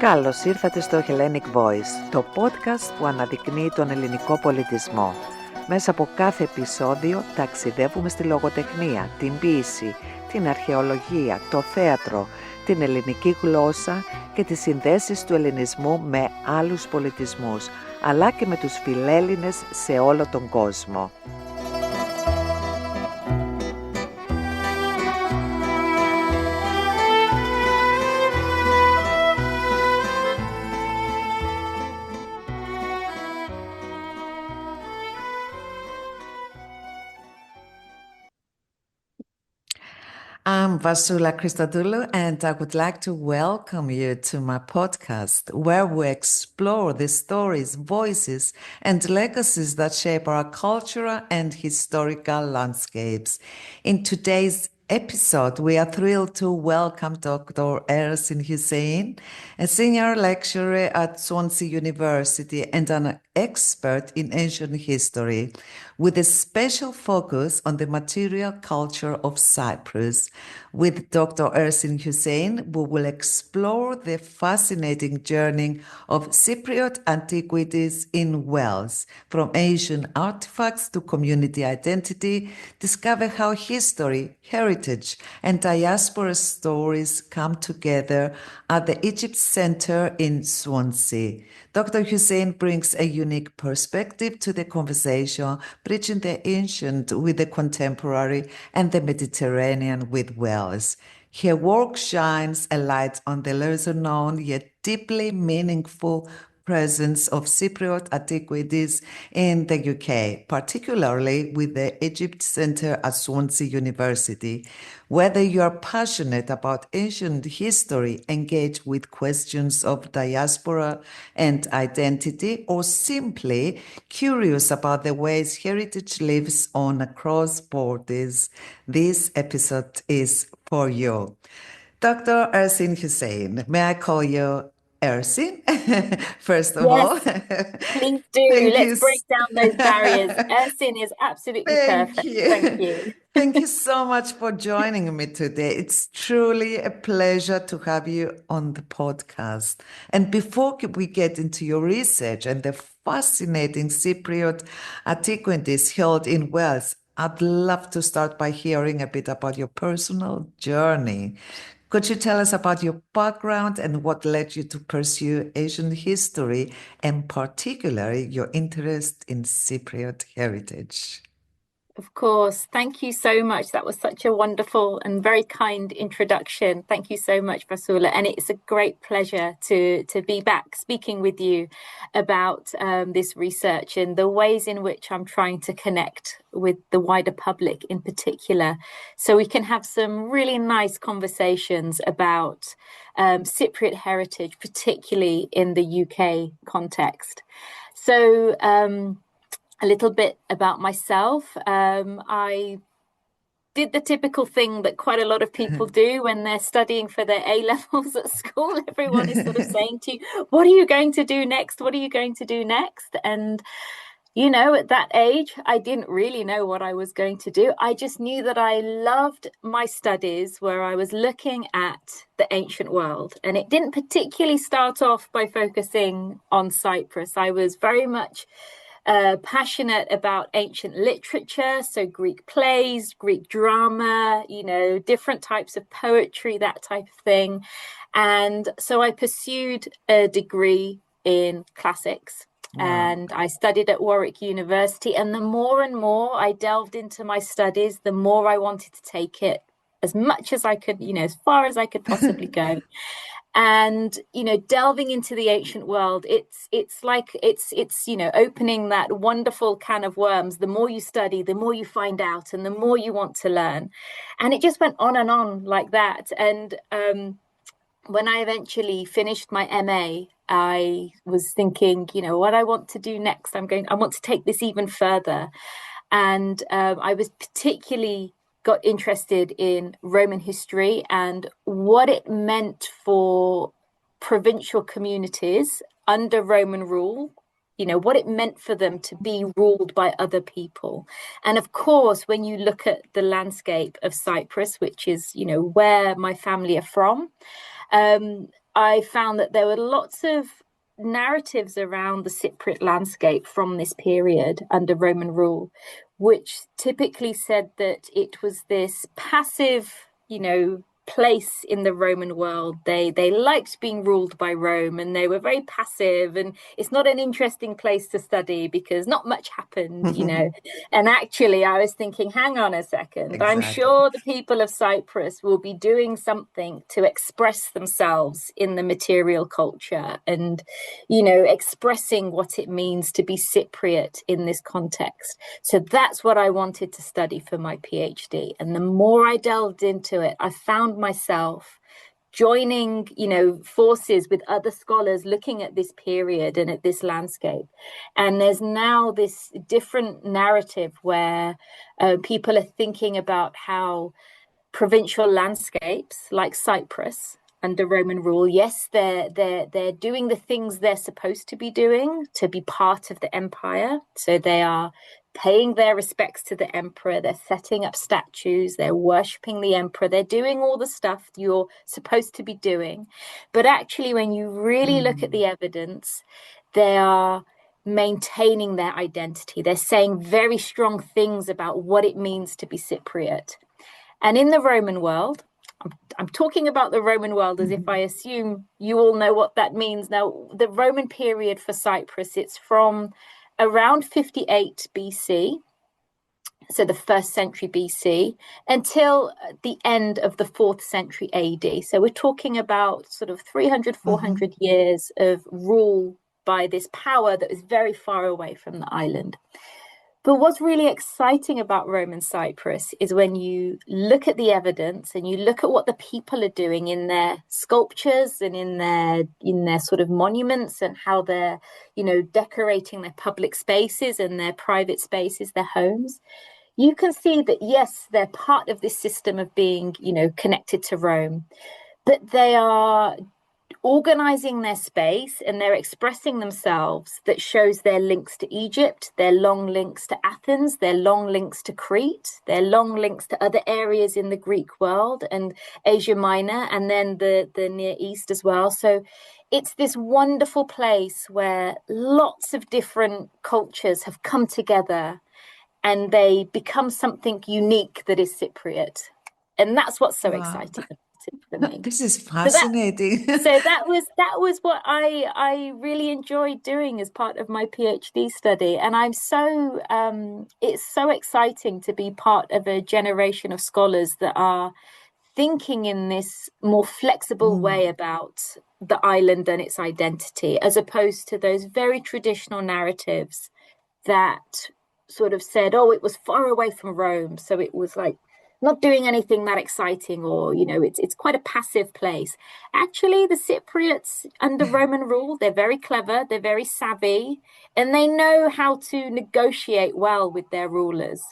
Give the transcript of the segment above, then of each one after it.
Καλώς ήρθατε στο Hellenic Voice, το podcast που αναδεικνύει τον ελληνικό πολιτισμό. Μέσα από κάθε επεισόδιο ταξιδεύουμε στη λογοτεχνία, την ποίηση, την αρχαιολογία, το θέατρο, την ελληνική γλώσσα και τις συνδέσεις του ελληνισμού με άλλους πολιτισμούς, αλλά και με τους φιλέλληνες σε όλο τον κόσμο. I'm Vassula Christodoulou, and I would like to welcome you to my podcast, where we explore the stories, voices, and legacies that shape our cultural and historical landscapes. In today's episode, we are thrilled to welcome Dr. Ersin Hussein, a senior lecturer at Swansea University and an expert in ancient history, with a special focus on the material culture of Cyprus. With Dr. Ersin Hussein, we will explore the fascinating journey of Cypriot antiquities in Wales, from ancient artifacts to community identity, discover how history, heritage, and diaspora stories come together at the Egypt Center in Swansea. Dr. Hussein brings a unique perspective to the conversation, bridging the ancient with the contemporary and the Mediterranean with Wales. Her work shines a light on the lesser known yet deeply meaningful presence of Cypriot antiquities in the UK, particularly with the Egypt Center at Swansea University. Whether you are passionate about ancient history, engage with questions of diaspora and identity, or simply curious about the ways heritage lives on across borders, this episode is for you. Dr. Ersin Hussein, may I call you Ersin, first of all. Please do. Let's break down those barriers. Ersin is absolutely perfect. Thank you. Thank you so much for joining me today. It's truly a pleasure to have you on the podcast. And before we get into your research and the fascinating Cypriot antiquities held in Wales, I'd love to start by hearing a bit about your personal journey. Could you tell us about your background and what led you to pursue Asian history, and particularly your interest in Cypriot heritage? Of course. Thank you so much. That was such a wonderful and very kind introduction. Thank you so much, Vassula. And it's a great pleasure to be back speaking with you about this research and the ways in which I'm trying to connect with the wider public in particular, so we can have some really nice conversations about Cypriot heritage, particularly in the UK context. So, a little bit about myself. I did the typical thing that quite a lot of people do when they're studying for their A-levels at school. Everyone is sort of saying to you, what are you going to do next? What are you going to do next? And, you know, at that age, I didn't really know what I was going to do. I just knew that I loved my studies where I was looking at the ancient world. And it didn't particularly start off by focusing on Cyprus. I was very much passionate about ancient literature, so Greek plays, Greek drama, you know, different types of poetry, that type of thing. And so I pursued a degree in classics. Wow. And I studied at Warwick University. And the more and more I delved into my studies, the more I wanted to take it as much as I could, you know, as far as I could possibly go. And, you know, delving into the ancient world, it's like you know, opening that wonderful can of worms. The more you study, the more you find out, and the more you want to learn. And it just went on and on like that. And when I eventually finished my MA, I was thinking, you know, what I want to do next, I want to take this even further. And I was particularly got interested in Roman history and what it meant for provincial communities under Roman rule, you know, what it meant for them to be ruled by other people. And of course, when you look at the landscape of Cyprus, which is, you know, where my family are from, I found that there were lots of narratives around the Cypriot landscape from this period under Roman rule, which typically said that it was this passive, place in the Roman world. They liked being ruled by Rome, and they were very passive, and it's not an interesting place to study because not much happened. And actually I was thinking, hang on a second, I'm Exactly. sure the people of Cyprus will be doing something to express themselves in the material culture, and expressing what it means to be Cypriot in this context. So that's what I wanted to study for my PhD. And the more I delved into it, I found myself joining, forces with other scholars looking at this period and at this landscape. And there's now this different narrative where people are thinking about how provincial landscapes like Cyprus under Roman rule, yes, they're doing the things they're supposed to be doing to be part of the empire. So they are paying their respects to the emperor, they're setting up statues, they're worshipping the emperor, they're doing all the stuff you're supposed to be doing. But actually, when you really look at Mm. the evidence, they are maintaining their identity. They're saying very strong things about what it means to be Cypriot. And in the Roman world, I'm talking about the Roman world as if I Mhm. assume you all know what that means. Now, the Roman period for Cyprus, it's from around 58 BC, so the first century BC, until the end of the fourth century AD. So we're talking about sort of 300, Mhm. 400 years of rule by this power that is very far away from the island. But what's really exciting about Roman Cyprus is when you look at the evidence and you look at what the people are doing in their sculptures and in their sort of monuments, and how they're, decorating their public spaces and their private spaces, their homes. You can see that, yes, they're part of this system of being, connected to Rome, but they are organizing their space and they're expressing themselves that shows their links to Egypt, their long links to Athens, their long links to Crete, their long links to other areas in the Greek world and Asia Minor, and then the Near East as well. So it's this wonderful place where lots of different cultures have come together and they become something unique that is Cypriot. And that's what's so Wow. exciting for me. This is So that fascinating. so that was what I really enjoyed doing as part of my PhD study, and I'm so it's so exciting to be part of a generation of scholars that are thinking in this more flexible way Mm. about the island and its identity, as opposed to those very traditional narratives that sort of said, oh, it was far away from Rome, so it was like not doing anything that exciting, or it's quite a passive place. Actually, the Cypriots under Roman rule, they're very clever, they're very savvy, and they know how to negotiate well with their rulers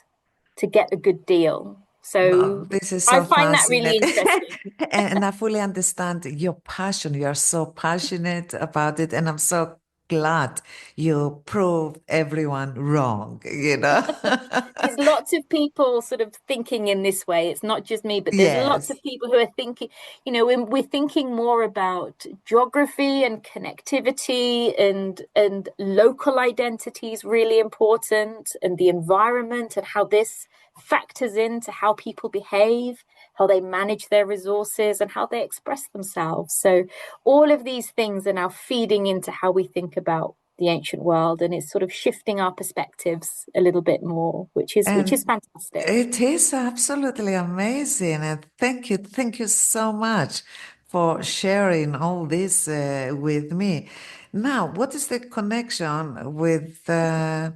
to get a good deal. Wow, So this is I so find that really fascinating. interesting. And I fully understand your passion. You are so passionate about it. And I'm so glad you proved everyone wrong, you know? There's lots of people sort of thinking in this way. It's not just me, but there's lots Yes. of people who are thinking, we're thinking more about geography and connectivity, and local identity is really important, and the environment and how this factors into how people behave, how they manage their resources, and how they express themselves. So all of these things are now feeding into how we think about the ancient world, and it's sort of shifting our perspectives a little bit more, which is And fantastic. it is absolutely amazing. And thank you so much for sharing all this with me. Now, what is the connection with the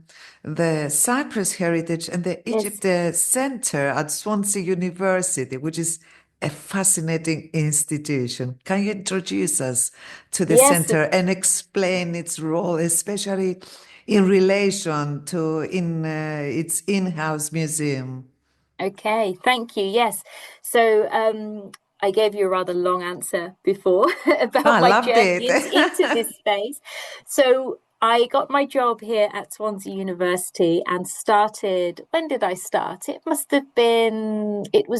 Cyprus heritage and the Yes, Egypt Center at Swansea University, which is a fascinating institution? Can you introduce us to the yes. center and explain its role, especially in relation to its in-house museum? Okay, thank you. Yes. So I gave you a rather long answer before Oh, about I my loved journey it. into this space. So I got my job here at Swansea University and started. When did I start? It was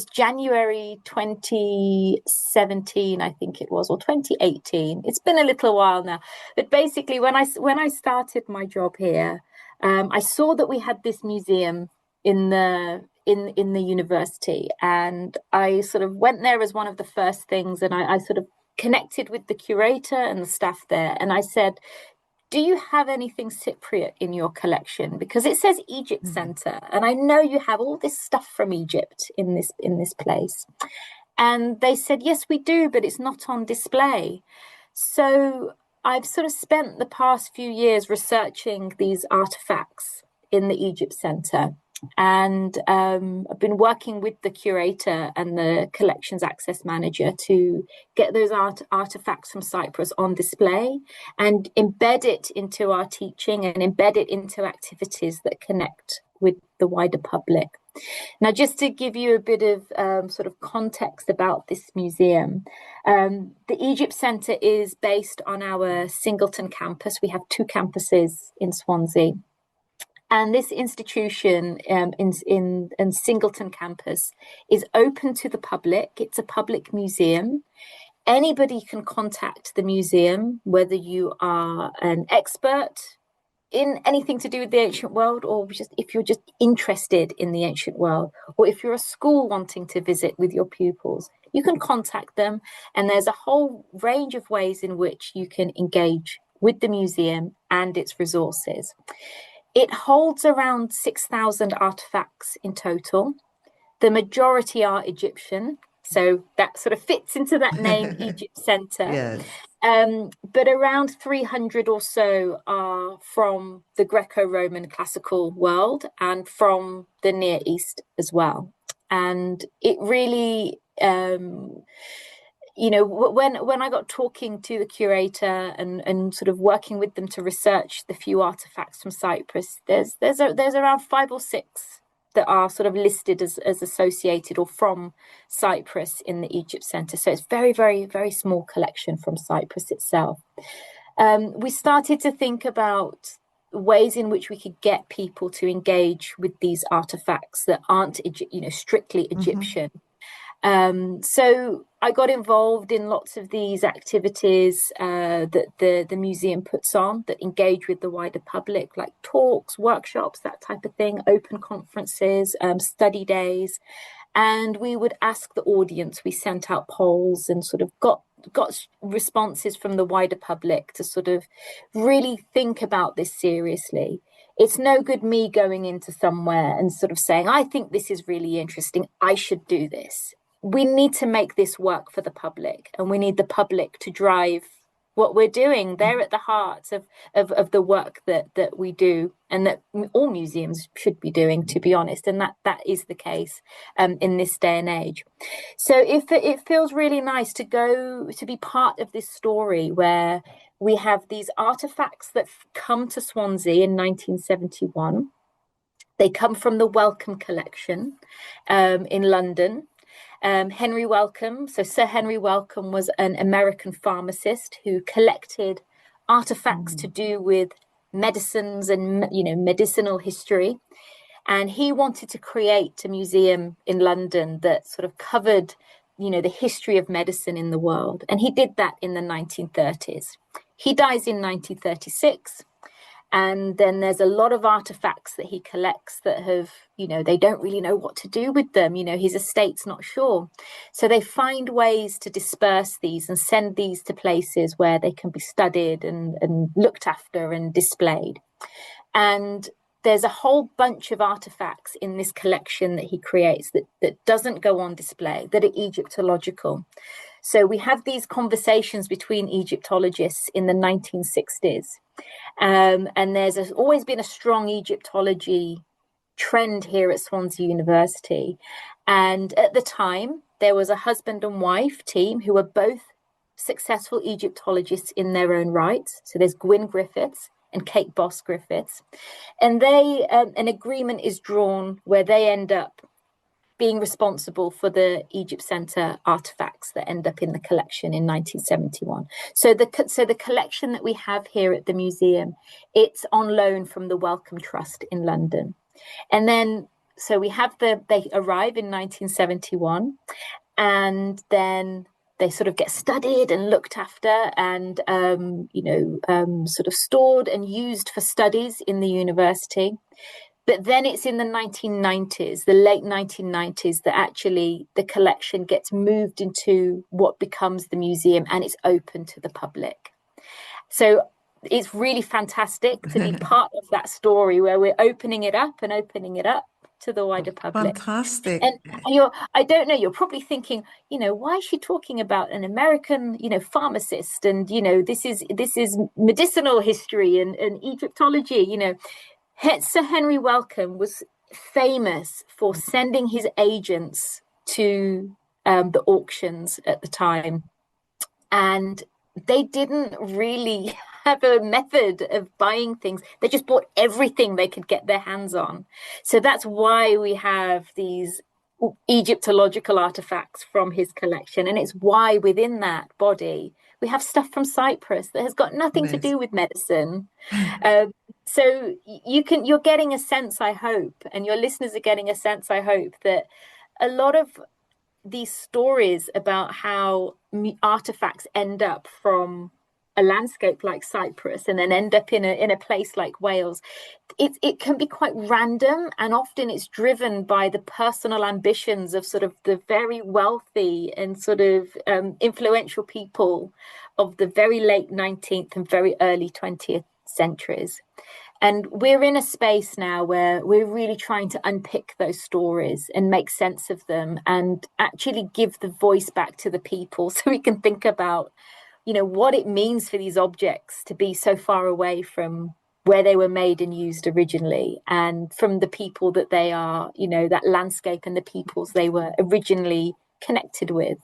January 2017, I think it was, or 2018. It's been a little while now. But basically, when I started my job here, I saw that we had this museum in the university, and I sort of went there as one of the first things, and I sort of connected with the curator and the staff there, and I said, do you have anything Cypriot in your collection? Because it says Egypt Center, and I know you have all this stuff from Egypt in this place. And they said, yes, we do, but it's not on display. So I've sort of spent the past few years researching these artifacts in the Egypt Center. And I've been working with the curator and the collections access manager to get those artifacts from Cyprus on display and embed it into our teaching and embed it into activities that connect with the wider public. Now, just to give you a bit of sort of context about this museum, the Egypt Center is based on our Singleton campus. We have 2 campuses in Swansea. And this institution in Singleton campus is open to the public. It's a public museum. Anybody can contact the museum, whether you are an expert in anything to do with the ancient world, or just if you're just interested in the ancient world, or if you're a school wanting to visit with your pupils, you can contact them. And there's a whole range of ways in which you can engage with the museum and its resources. It holds around 6,000 artifacts in total. The majority are Egyptian, so that sort of fits into that name, Egypt Center. Yes. But around 300 or so are from the Greco-Roman classical world and from the Near East as well. And it really... when I got talking to the curator and sort of working with them to research the few artifacts from Cyprus, there's around 5 or 6 that are sort of listed as associated or from Cyprus in the Egypt Center. So it's very, very, very small collection from Cyprus itself. We started to think about ways in which we could get people to engage with these artifacts that aren't, strictly Egyptian. So I got involved in lots of these activities that the museum puts on that engage with the wider public, like talks, workshops, that type of thing, open conferences, study days. And we would ask the audience, we sent out polls and sort of got responses from the wider public to sort of really think about this seriously. It's no good me going into somewhere and sort of saying, I think this is really interesting, I should do this. We need to make this work for the public, and we need the public to drive what we're doing. They're at the heart of the work that we do, and that all museums should be doing, to be honest, and that is the case in this day and age. So it feels really nice to be part of this story where we have these artifacts that come to Swansea in 1971. They come from the Wellcome collection in London. Henry Wellcome. So Sir Henry Wellcome was an American pharmacist who collected artifacts to do with medicines and, medicinal history. And he wanted to create a museum in London that sort of covered, the history of medicine in the world. And he did that in the 1930s. He dies in 1936. And then there's a lot of artifacts that he collects that have, they don't really know what to do with them. His estate's not sure. So they find ways to disperse these and send these to places where they can be studied and looked after and displayed. And there's a whole bunch of artifacts in this collection that he creates that doesn't go on display, that are Egyptological. So we have these conversations between Egyptologists in the 1960s. And there's always been a strong Egyptology trend here at Swansea University. And at the time, there was a husband and wife team who were both successful Egyptologists in their own right. So there's Gwyn Griffiths and Kate Boss Griffiths. And an agreement is drawn where they end up being responsible for the Egypt Center artifacts that end up in the collection in 1971. So the collection that we have here at the museum, it's on loan from the Wellcome Trust in London. And then, so we have they arrive in 1971, and then they sort of get studied and looked after and, sort of stored and used for studies in the university. But then it's in the 1990s, the late 1990s, that actually the collection gets moved into what becomes the museum, and it's open to the public. So it's really fantastic to be part of that story where we're opening it up to the wider public. Fantastic. And I don't know, you're probably thinking, why is she talking about an American, pharmacist? And, this is medicinal history and Egyptology, Sir Henry Wellcome was famous for sending his agents to the auctions at the time. And they didn't really have a method of buying things. They just bought everything they could get their hands on. So that's why we have these Egyptological artifacts from his collection. And it's why within that body, we have stuff from Cyprus that has got nothing to do with medicine. So you're getting a sense, I hope, and your listeners are getting a sense, I hope, that a lot of these stories about how artifacts end up from a landscape like Cyprus and then end up in a place like Wales, it can be quite random, and often it's driven by the personal ambitions of sort of the very wealthy and sort of influential people of the very late 19th and very early 20th centuries. And we're in a space now where we're really trying to unpick those stories and make sense of them and actually give the voice back to the people so we can think about, what it means for these objects to be so far away from where they were made and used originally, and from the people that they are, that landscape and the peoples they were originally connected with.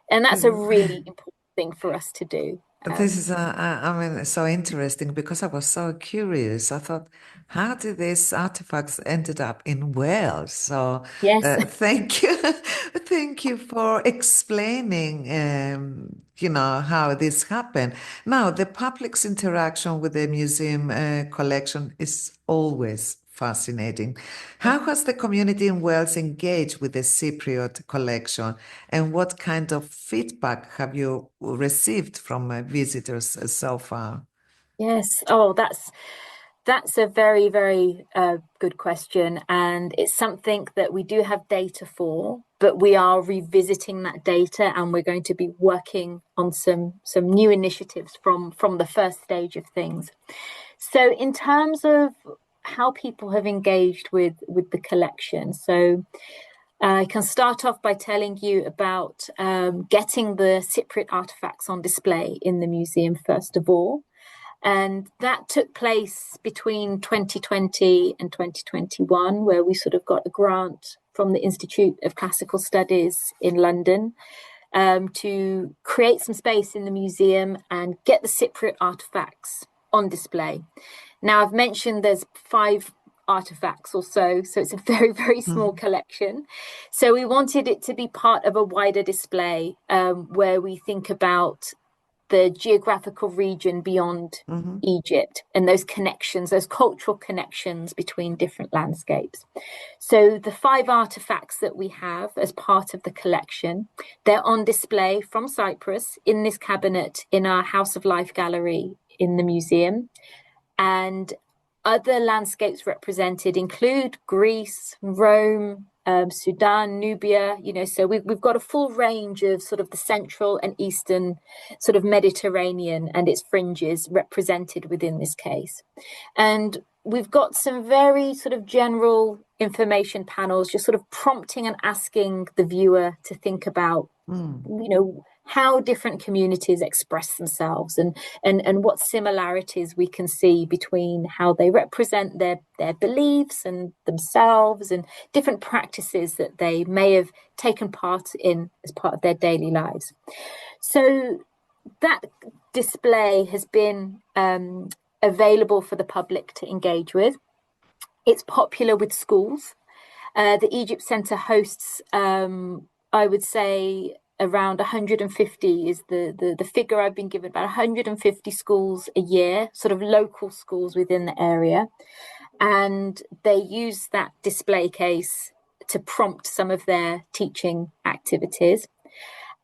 And that's a really important thing for us to do. This is, so interesting because I was so curious. I thought, how did these artifacts ended up in Wales? So, yes, thank you, thank you for explaining, how this happened. Now, the public's interaction with the museum collection is always fascinating. How has the community in Wales engaged with the Cypriot collection, and what kind of feedback have you received from visitors so far? Yes. Oh, that's a very, very good question. And it's something that we do have data for, but we are revisiting that data, and we're going to be working on some new initiatives from the first stage of things. So in terms of how people have engaged with the collection, so I can start off by telling you about getting the Cypriot artifacts on display in the museum, first of all. And that took place between 2020 and 2021, where we sort of got a grant from the Institute of Classical Studies in London to create some space in the museum and get the Cypriot artifacts on display. Now, I've mentioned there's 5 artifacts or so it's a very, very small collection. So we wanted it to be part of a wider display where we think about the geographical region beyond Egypt and those connections, those cultural connections between different landscapes. So the 5 artifacts that we have as part of the collection, they're on display from Cyprus in this cabinet in our House of Life gallery in the museum. And other landscapes represented include Greece, Rome, Sudan, Nubia, so we've got a full range of sort of the central and eastern sort of Mediterranean and its fringes represented within this case. And we've got some very sort of general information panels, just sort of prompting and asking the viewer to think about, how different communities express themselves and what similarities we can see between how they represent their beliefs and themselves and different practices that they may have taken part in as part of their daily lives. So that display has been available for the public to engage with. It's popular with schools. The Egypt Centre hosts, I would say, around 150 is the figure I've been given, about 150 schools a year, sort of local schools within the area. And they use that display case to prompt some of their teaching activities.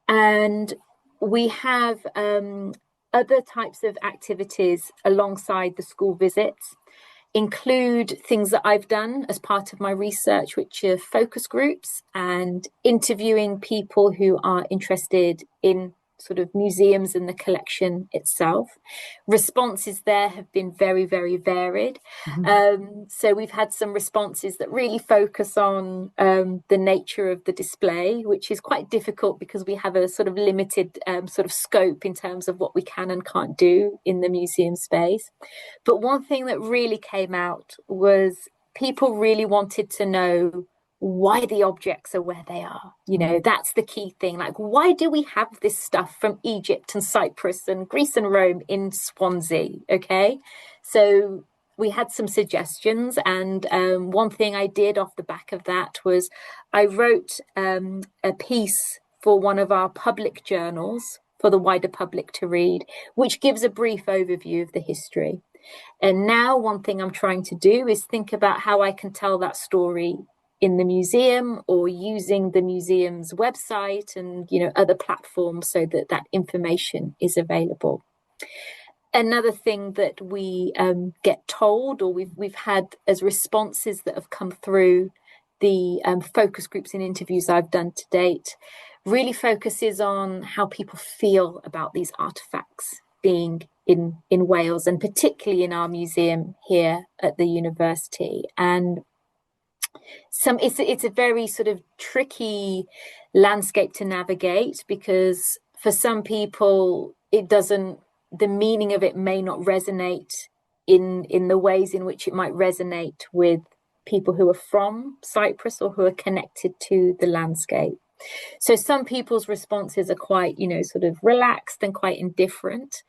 And we have other types of activities alongside the school visits, include things that I've done as part of my research, which are focus groups and interviewing people who are interested in sort of museums and the collection itself. Responses there have been very, very varied. So we've had some responses that really focus on the nature of the display, which is quite difficult because we have a sort of limited sort of scope in terms of what we can and can't do in the museum space. But one thing that really came out was people really wanted to know why the objects are where they are. You know, that's the key thing. Like, why do we have this stuff from Egypt and Cyprus and Greece and Rome in Swansea? Okay, so we had some suggestions, and one thing I did off the back of that was I wrote a piece for one of our public journals for the wider public to read, which gives a brief overview of the history. And now one thing I'm trying to do is think about how I can tell that story in the museum or using the museum's website and, you know, other platforms so that that information is available. Another thing that we get told, or we've had as responses that have come through the focus groups and interviews I've done to date, really focuses on how people feel about these artifacts being in Wales, and particularly in our museum here at the university. And it's a very sort of tricky landscape to navigate, because for some people the meaning of it may not resonate in the ways in which it might resonate with people who are from Cyprus or who are connected to the landscape. So some people's responses are quite, you know, sort of relaxed and quite indifferent.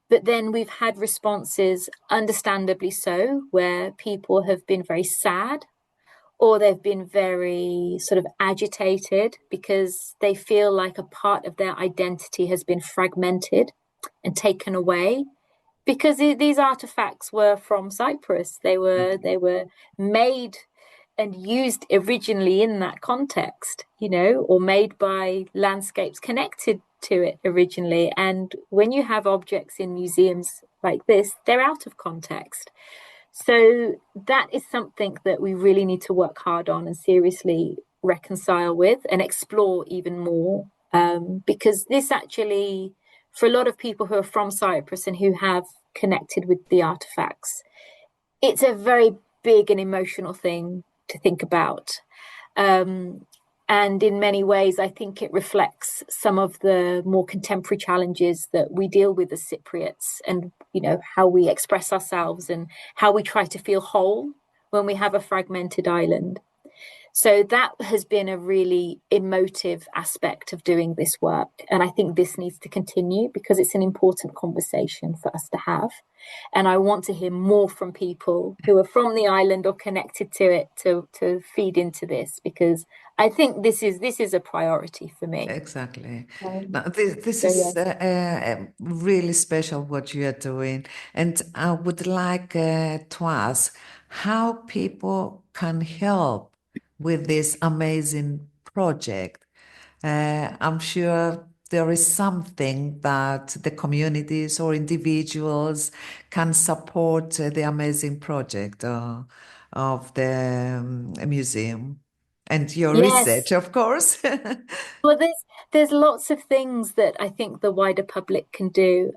But then we've had responses, understandably so, where people have been very sad, or they've been very sort of agitated because they feel like a part of their identity has been fragmented and taken away, because these artifacts were from Cyprus. They were made and used originally in that context, you know, or made by landscapes connected to it originally. And when you have objects in museums like this, they're out of context. So that is something that we really need to work hard on and seriously reconcile with and explore even more, because this actually, for a lot of people who are from Cyprus and who have connected with the artifacts, it's a very big and emotional thing to think about. And in many ways, I think it reflects some of the more contemporary challenges that we deal with as Cypriots, and, you know, how we express ourselves and how we try to feel whole when we have a fragmented island. So that has been a really emotive aspect of doing this work. And I think this needs to continue because it's an important conversation for us to have. And I want to hear more from people who are from the island or connected to it to feed into this, because I think this is a priority for me. Exactly. Now, this is really special what you are doing. And I would like to ask how people can help with this amazing project. I'm sure there is something that the communities or individuals can support the amazing project of the museum and your research, of course. Well, there's lots of things that I think the wider public can do.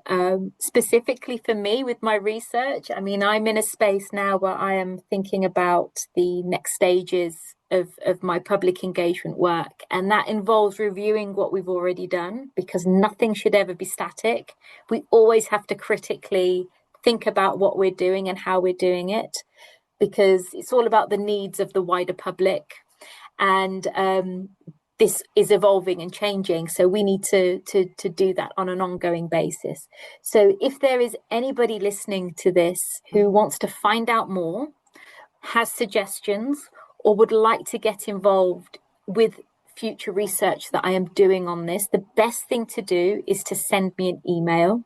Specifically for me with my research, I mean, I'm in a space now where I am thinking about the next stages of my public engagement work. And that involves reviewing what we've already done, because nothing should ever be static. We always have to critically think about what we're doing and how we're doing it, because it's all about the needs of the wider public. And this is evolving and changing, so we need to do that on an ongoing basis. So if there is anybody listening to this who wants to find out more, has suggestions, or would like to get involved with future research that I am doing on this, the best thing to do is to send me an email.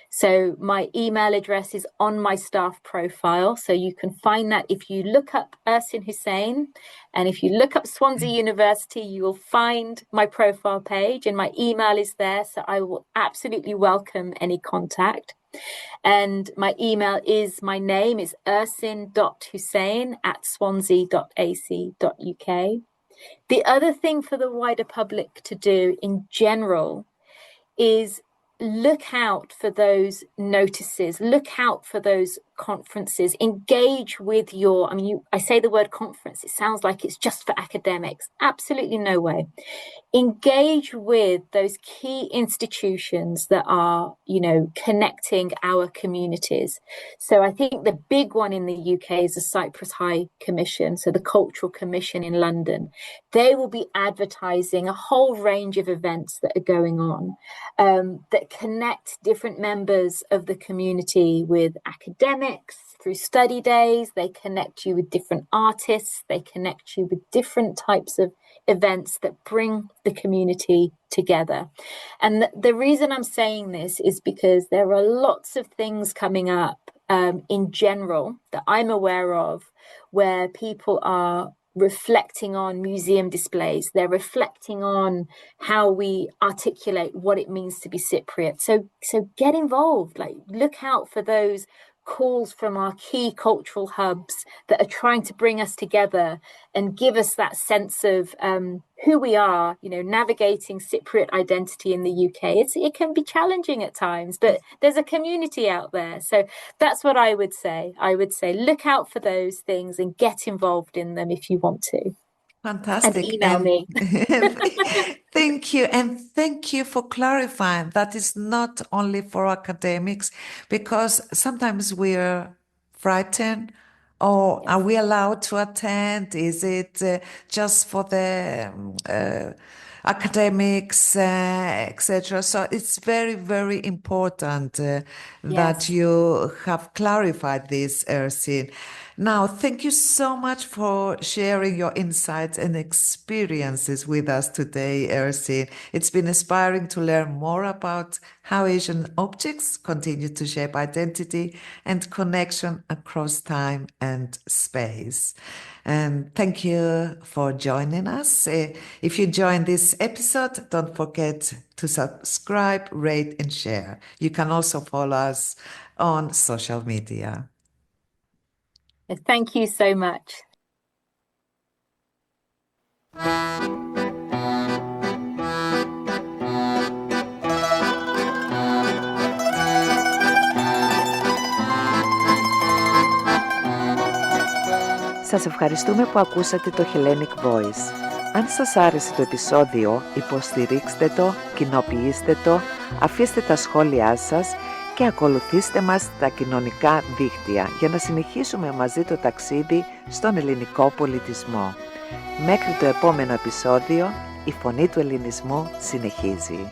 So my email address is on my staff profile. So you can find that if you look up Ersin Hussein, and if you look up Swansea University, you will find my profile page, and my email is there. So I will absolutely welcome any contact. And my email is, my name is ersin.hussein@swansea.ac.uk. The other thing for the wider public to do in general is look out for those notices, look out for those conferences, engage with I say the word conference, it sounds like it's just for academics. Absolutely no way. Engage with those key institutions that are, connecting our communities. So I think the big one in the UK is the Cyprus High Commission, so the Cultural Commission in London. They will be advertising a whole range of events that are going on that connect different members of the community with academics through study days. They connect you with different artists. They connect you with different types of events that bring the community together. And the reason I'm saying this is because there are lots of things coming up in general that I'm aware of where people are reflecting on museum displays. They're reflecting on how we articulate what it means to be Cypriot. So get involved, look out for those calls from our key cultural hubs that are trying to bring us together and give us that sense of who we are, navigating Cypriot identity in the UK. It can be challenging at times, but there's a community out there. So that's what I would say. I would say look out for those things and get involved in them if you want to. Fantastic. And email me. Thank you. And thank you for clarifying that is not only for academics, because sometimes we're frightened. Or are we allowed to attend? Is it just for the academics, etc.? So it's very, very important that you have clarified this, Ersin. Now, thank you so much for sharing your insights and experiences with us today, Ersin. It's been inspiring to learn more about how Asian objects continue to shape identity and connection across time and space. And thank you for joining us. If you enjoyed this episode, don't forget to subscribe, rate, and share. You can also follow us on social media. Thank you so much. Σας ευχαριστούμε που ακούσατε το Hellenic Voice. Αν σας άρεσε το επεισόδιο, υποστηρίξτε το, κοινοποιήστε το, αφήστε τα σχόλιά σας και ακολουθήστε μας στα κοινωνικά δίκτυα για να συνεχίσουμε μαζί το ταξίδι στον ελληνικό πολιτισμό. Μέχρι το επόμενο επεισόδιο, η φωνή του ελληνισμού συνεχίζει.